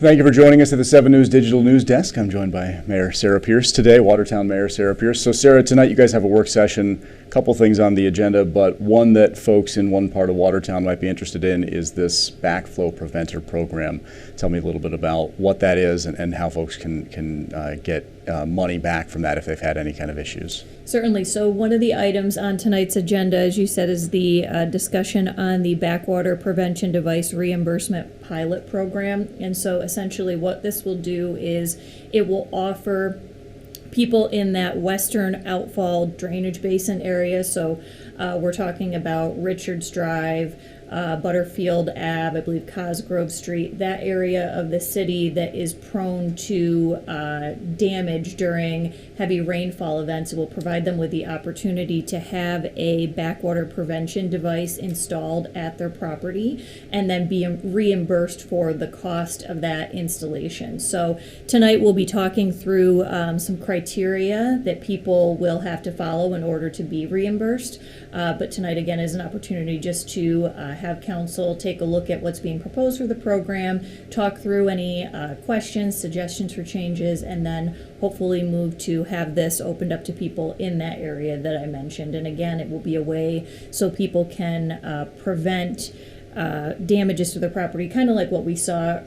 Thank you for joining us at the 7 News Digital News Desk. I'm joined by Mayor Sarah Pierce today, Watertown Mayor Sarah Pierce. So Sarah, tonight you guys have a work session, a couple things on the agenda, but one that folks in one part of Watertown might be interested in is this backflow preventer program. Tell me a little bit about what that is and how folks can get money back from that if they've had any kind of issues. Certainly. So one of the items on tonight's agenda, as you said, is the discussion on the backwater prevention device reimbursement pilot program. And so essentially what this will do is it will offer people in that western outfall drainage basin area. So we're talking about Richards Drive, Butterfield Ave, I believe Cosgrove Street, that area of the city that is prone to damage during heavy rainfall events. It will provide them with the opportunity to have a backwater prevention device installed at their property and then be reimbursed for the cost of that installation. So tonight we'll be talking through some criteria that people will have to follow in order to be reimbursed. But tonight again is an opportunity just to have council take a look at what's being proposed for the program, talk through any questions, suggestions for changes, and then hopefully move to have this opened up to people in that area that I mentioned. And again, it will be a way so people can prevent damages to their property, kind of like what we saw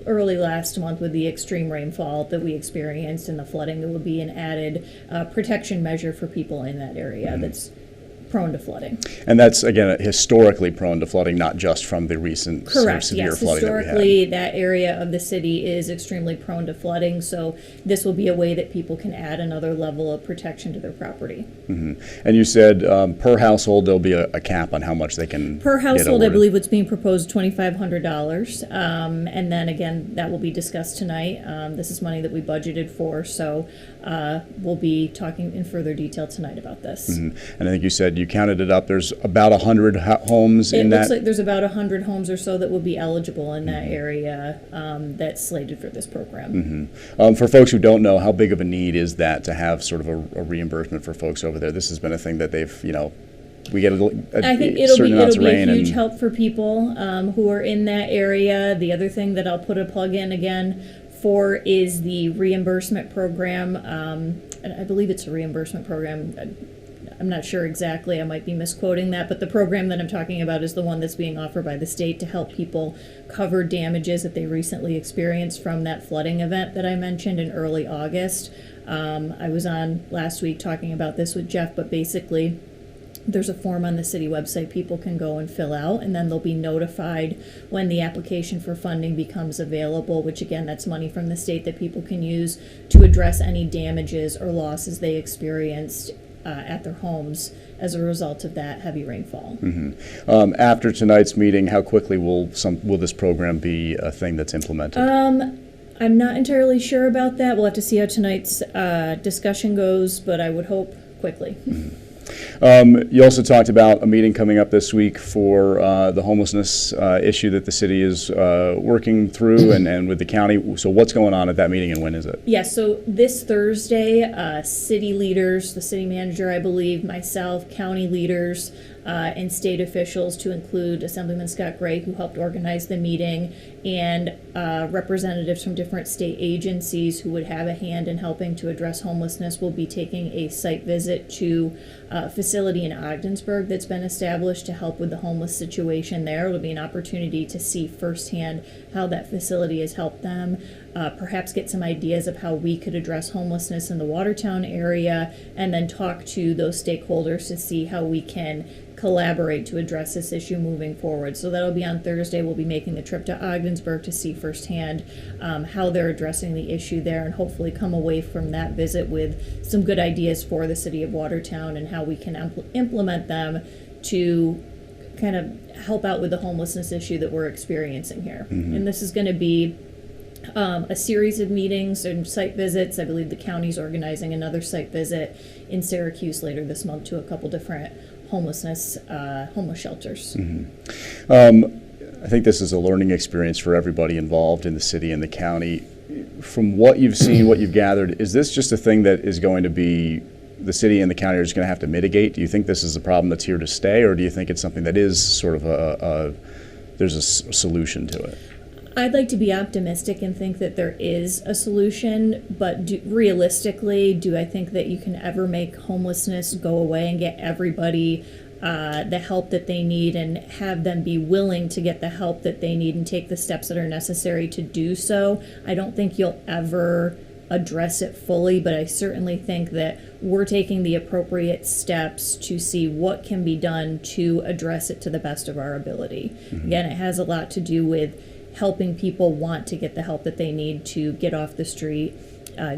early last month with the extreme rainfall that we experienced and the flooding. It will be an added protection measure for people in that area that's prone to flooding. And that's, again, historically prone to flooding, not just from the recent Correct. severe Yes. flooding that we had. Historically, that area of the city is extremely prone to flooding, so this will be a way that people can add another level of protection to their property. Mm-hmm. And you said per household there'll be a cap on how much they can per household. get I believe what's being proposed $2,500, and then again that will be discussed tonight. This is money that we budgeted for, so we'll be talking in further detail tonight about this. Mm-hmm. And I think you said you counted it up. There's about 100 homes in that. It looks like there's about 100 homes or so that will be eligible in that area that's slated for this program. Mm-hmm. For folks who don't know, how big of a need is that to have sort of a reimbursement for folks over there? This has been a thing that they've, we get I think it'll be a huge help for people who are in that area. The other thing that I'll put a plug in again for is the reimbursement program. And I believe it's a reimbursement program. I'm not sure exactly, I might be misquoting that, but the program that I'm talking about is the one that's being offered by the state to help people cover damages that they recently experienced from that flooding event that I mentioned in early August. I was on last week talking about this with Jeff, but basically there's a form on the city website people can go and fill out, and then they'll be notified when the application for funding becomes available, which again, that's money from the state that people can use to address any damages or losses they experienced at their homes as a result of that heavy rainfall. Mm-hmm. After tonight's meeting, how quickly will this program be a thing that's implemented? I'm not entirely sure about that. We'll have to see how tonight's discussion goes, but I would hope quickly. Mm-hmm. You also talked about a meeting coming up this week for the homelessness issue that the city is working through and with the county. So what's going on at that meeting and when is it? Yes, so this Thursday, city leaders, the city manager, I believe, myself, county leaders, and state officials, to include Assemblyman Scott Gray, who helped organize the meeting, and representatives from different state agencies who would have a hand in helping to address homelessness, will be taking a site visit to a facility in Ogdensburg that's been established to help with the homeless situation there. It'll be an opportunity to see firsthand how that facility has helped them, perhaps get some ideas of how we could address homelessness in the Watertown area, and then talk to those stakeholders to see how we can collaborate to address this issue moving forward. So that'll be on Thursday. We'll be making the trip to Ogdensburg to see firsthand how they're addressing the issue there, and hopefully come away from that visit with some good ideas for the city of Watertown and how we can implement them to kind of help out with the homelessness issue that we're experiencing here. Mm-hmm. And this is going to be a series of meetings and site visits. I believe the county's organizing another site visit in Syracuse later this month to a couple different homeless shelters. Mm-hmm. I think this is a learning experience for everybody involved in the city and the county. From what you've seen, what you've gathered, is this just a thing that is going to be the city and the county are just going to have to mitigate? Do you think this is a problem that's here to stay, or do you think it's something that is sort of there's a solution to it? I'd like to be optimistic and think that there is a solution, but realistically, do I think that you can ever make homelessness go away and get everybody the help that they need and have them be willing to get the help that they need and take the steps that are necessary to do so? I don't think you'll ever address it fully, but I certainly think that we're taking the appropriate steps to see what can be done to address it to the best of our ability. Again, it has a lot to do with helping people want to get the help that they need to get off the street,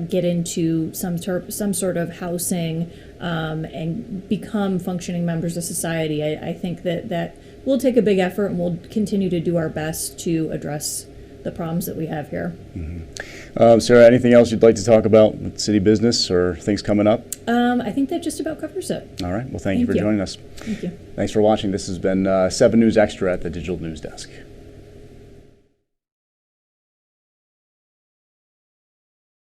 get into some sort of housing, and become functioning members of society. I think that will take a big effort, and we'll continue to do our best to address the problems that we have here. Sarah, anything else you'd like to talk about with city business or things coming up? I think that just about covers it. All right. Well, thank you for joining us. Thank you. Thanks for watching. This has been 7 News Extra at the Digital News Desk.